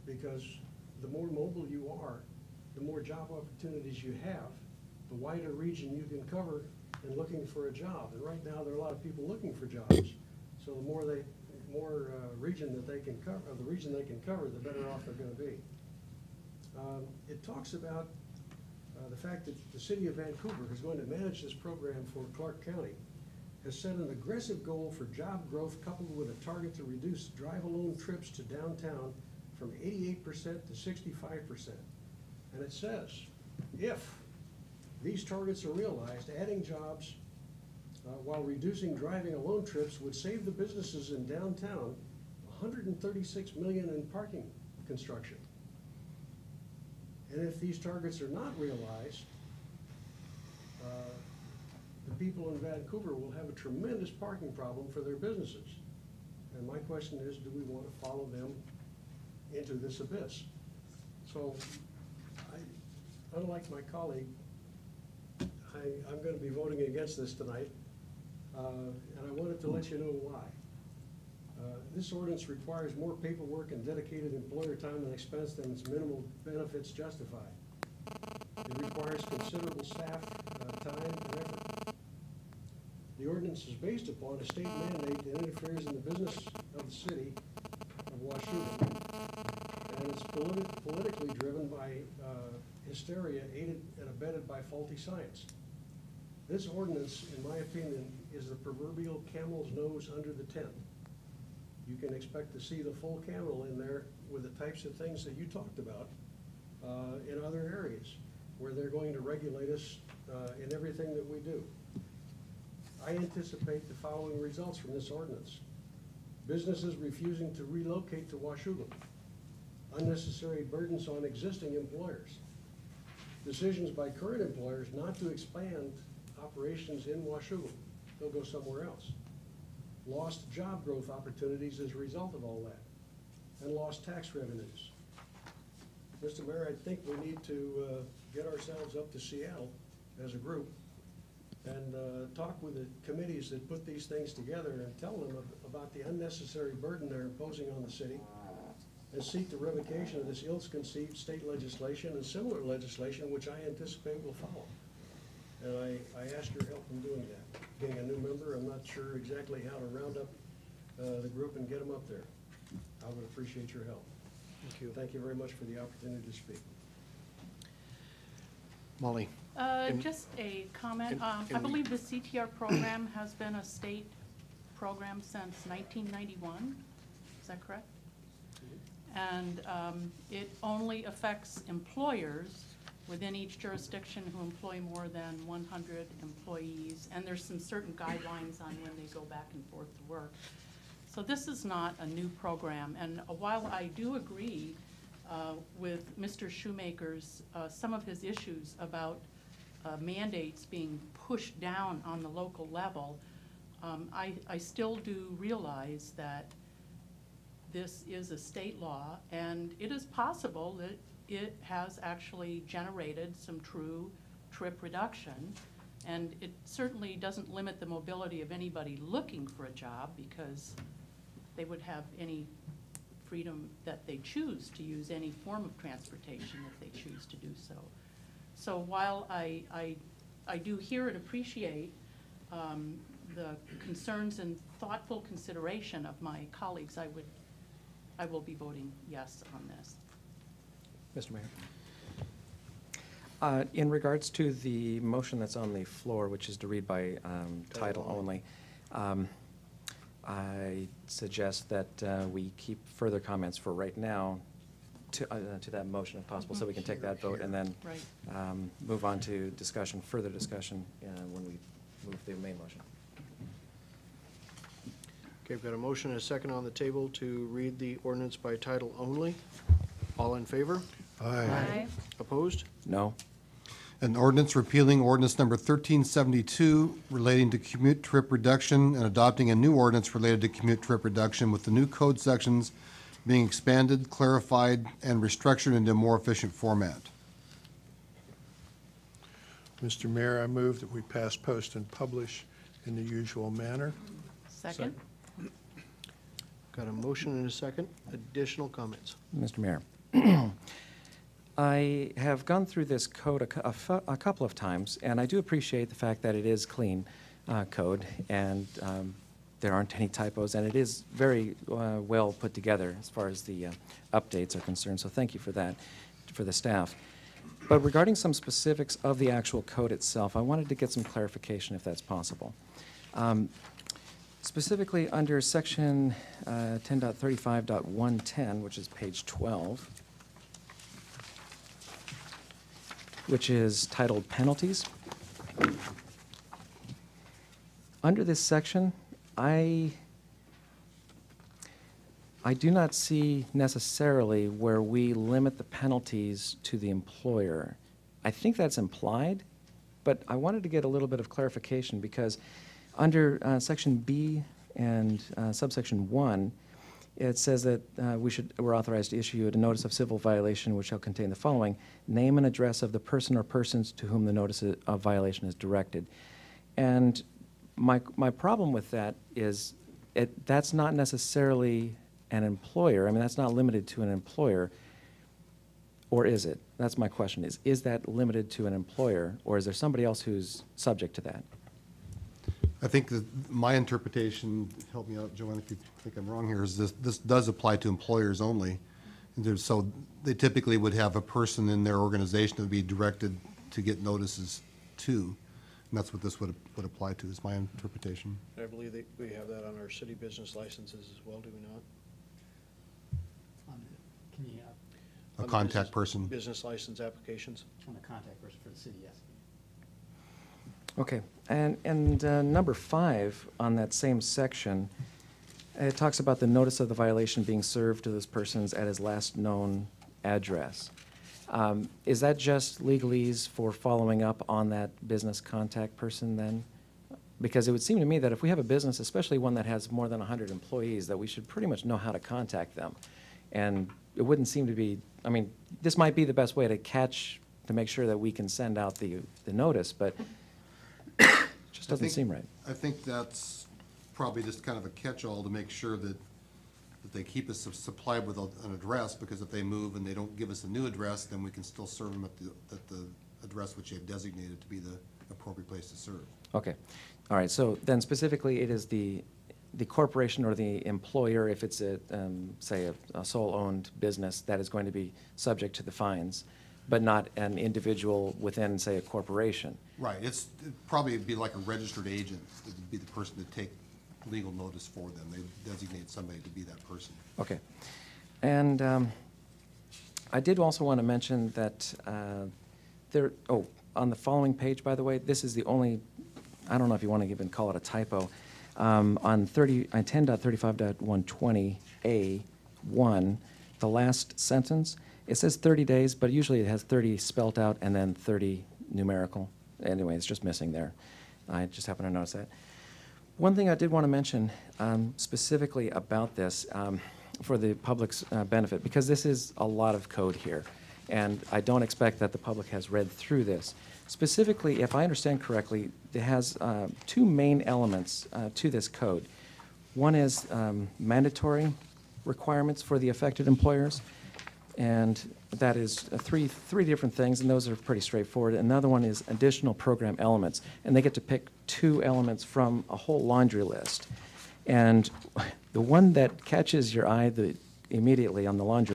because the more mobile you are, the more job opportunities you have, the wider region you can cover in looking for a job. And right now, there are a lot of people looking for jobs. So the more region that they can cover, or the region they can cover, the better off they're going to be. It talks about the fact that the city of Vancouver is going to manage this program for Clark County, has set an aggressive goal for job growth coupled with a target to reduce drive-alone trips to downtown from 88% to 65%. And it says, if these targets are realized, adding jobs while reducing driving alone trips would save the businesses in downtown $136 million in parking construction. And if these targets are not realized, the people in Vancouver will have a tremendous parking problem for their businesses. And my question is, do we want to follow them into this abyss? So, unlike my colleague, I'm going to be voting against this tonight, and I wanted to let you know why. This ordinance requires more paperwork and dedicated employer time and expense than its minimal benefits justify. It requires considerable staff time and effort. The ordinance is based upon a state mandate that interferes in the business of the city of Washougal, and it's politically driven by hysteria aided and abetted by faulty science. This ordinance, in my opinion, is the proverbial camel's nose under the tent. You can expect to see the full camel in there with the types of things that you talked about in other areas, where they're going to regulate us in everything that we do. I anticipate the following results from this ordinance. Businesses refusing to relocate to Washougal. Unnecessary burdens on existing employers. Decisions by current employers not to expand operations in Washougal. They'll go somewhere else. Lost job growth opportunities as a result of all that, and lost tax revenues. Mr. Mayor, I think we need to get ourselves up to Seattle as a group and talk with the committees that put these things together and tell them about the unnecessary burden they're imposing on the city, and seek the revocation of this ill-conceived state legislation and similar legislation, which I anticipate will follow. And I ask your help in doing that. Being a new member, I'm not sure exactly how to round up the group and get them up there. I would appreciate your help. Thank you. Thank you very much for the opportunity to speak. Molly. Just a comment. I believe the CTR program has been a state program since 1991. Is that correct? And it only affects employers within each jurisdiction who employ more than 100 employees, and there's some certain guidelines on when they go back and forth to work. So this is not a new program, and while I do agree with Mr. Shoemaker's, some of his issues about mandates being pushed down on the local level, I still do realize that this is a state law, and it is possible that it has actually generated some true trip reduction, and it certainly doesn't limit the mobility of anybody looking for a job, because they would have any freedom that they choose to use any form of transportation if they choose to do so. So while I do hear and appreciate the concerns and thoughtful consideration of my colleagues, I will be voting yes on this. Mr. Mayor. In regards to the motion that's on the floor, which is to read by title only, I suggest that we keep further comments for right now to that motion if possible, so we can take that vote and then move on to discussion, further discussion when we move the main motion. Okay, we've got a motion and a second on the table to read the ordinance by title only. All in favor? Aye. Opposed? No. An ordinance repealing ordinance number 1372 relating to commute trip reduction and adopting a new ordinance related to commute trip reduction, with the new code sections being expanded, clarified, and restructured into a more efficient format. Mr. Mayor, I move that we pass, post, and publish in the usual manner. Second? Got a motion and a second. Additional comments? Mr. Mayor. I have gone through this code a couple of times, and I do appreciate the fact that it is clean code, and there aren't any typos, and it is very well put together as far as the updates are concerned, so thank you for that, for the staff. But regarding some specifics of the actual code itself, I wanted to get some clarification if that's possible. Specifically under section 10.35.110, which is page 12, which is titled Penalties. Under this section, I do not see necessarily where we limit the penalties to the employer. I think that's implied, but I wanted to get a little bit of clarification because under section B and subsection 1, it says that we're authorized to issue a notice of civil violation which shall contain the following: name and address of the person or persons to whom the notice of violation is directed. And my problem with that is that's not necessarily an employer. I mean, that's not limited to an employer, or is it? That's my question, is that limited to an employer, or is there somebody else who's subject to that? I think that my interpretation, help me out, Joanne, if you think I'm wrong here, is this does apply to employers only. And so they typically would have a person in their organization that would be directed to get notices to. And that's what this would apply to, is my interpretation. I believe that we have that on our city business licenses as well, do we not? Can you, A On the contact business- person. Business license applications. on the contact person for the city, yes. Okay, and number 5 on that same section, it talks about the notice of the violation being served to those persons at his last known address. Is that just legalese for following up on that business contact person then? Because it would seem to me that if we have a business, especially one that has more than 100 employees, that we should pretty much know how to contact them. And it wouldn't seem to be, I mean, this might be the best way to make sure that we can send out the notice, but it just doesn't seem right. I think that's probably just kind of a catch-all to make sure that they keep us supplied with an address, because if they move and they don't give us a new address, then we can still serve them at the address which they've designated to be the appropriate place to serve. Okay, all right, so then specifically it is the corporation or the employer, if it's say a sole-owned business, that is going to be subject to the fines, but not an individual within, say, a corporation. Right, it'd probably be like a registered agent, that would be the person to take legal notice for them. They designate somebody to be that person. Okay. And I did also want to mention that on the following page, by the way, this is the only, I don't know if you want to even call it a typo, on 10.35.120A1, the last sentence, it says 30 days, but usually it has 30 spelt out and then 30 numerical. Anyway, it's just missing there. I just happened to notice that. One thing I did want to mention specifically about this for the public's benefit, because this is a lot of code here, and I don't expect that the public has read through this. Specifically, if I understand correctly, it has 2 main elements to this code. One is mandatory requirements for the affected employers, and that is three different things, and those are pretty straightforward. Another one is additional program elements, and they get to pick 2 elements from a whole laundry list. And the one that catches your eye immediately on the laundry